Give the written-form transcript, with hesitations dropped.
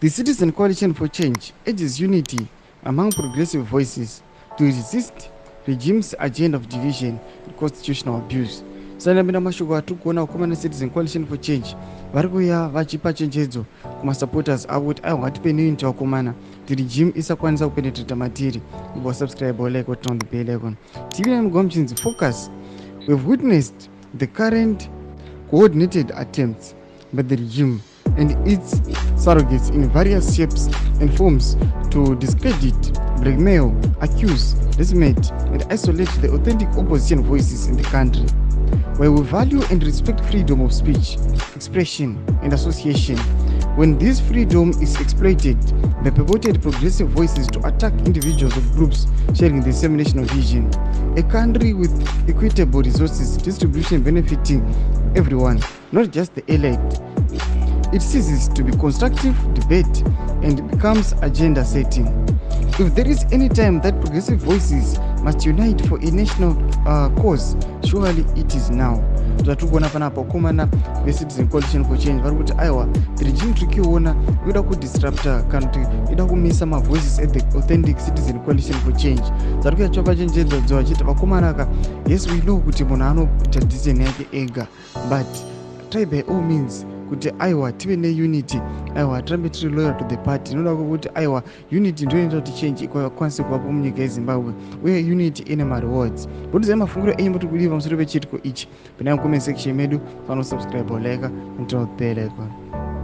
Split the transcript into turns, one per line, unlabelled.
The Citizen Coalition for Change urges unity among progressive voices to resist regime's agenda of division and constitutional abuse. Sanamira mashoko atiri kuona kukomana Citizen Coalition for Change vari kuuya vachipa chenjedzo kumasupporters avo kuti aiwa tipei unity wakomana kuti regime isakwanisa kupenetrata matiri. Go subscribe or like or turn on the bell icon. TV Mgomchin's focus. We've witnessed the current coordinated attempts by the regime and its surrogates in various shapes and forms to discredit, blackmail, accuse, decimate, and isolate the authentic opposition voices in the country. Where we value and respect freedom of speech, expression, and association, when this freedom is exploited by purported progressive voices to attack individuals or groups sharing the same national vision, a country with equitable resources distribution benefiting everyone, not just the elite, it ceases to be constructive debate and becomes agenda setting. If there is any time that progressive voices must unite for a national cause, surely it is now. Tatukuona panapa komana veCitizen Coalition for Change vari kuti aiwa the regime tirikiona inoda kudisrupta kana kuti inoda kumisa mavoices at the authentic Citizen Coalition for Change. Zari kuyachiva pachenjedzo vachiti vakomana aka, yes we know kuti munhu anoita decision yake ega, but try by all means kuti aiwa tive neunity, aiwa tirambe tiri loyal to the party. Inoda kuti aiwa unity ndio inoita kuti change ikwanise kuvapo munyika yeZimbabwe uye unity ine marewards. Bodiza mafungiro enyu muri kudiva musoro pechitiko ichi. Pina comment section medu, pano subscribe or like and turn on the bell icon.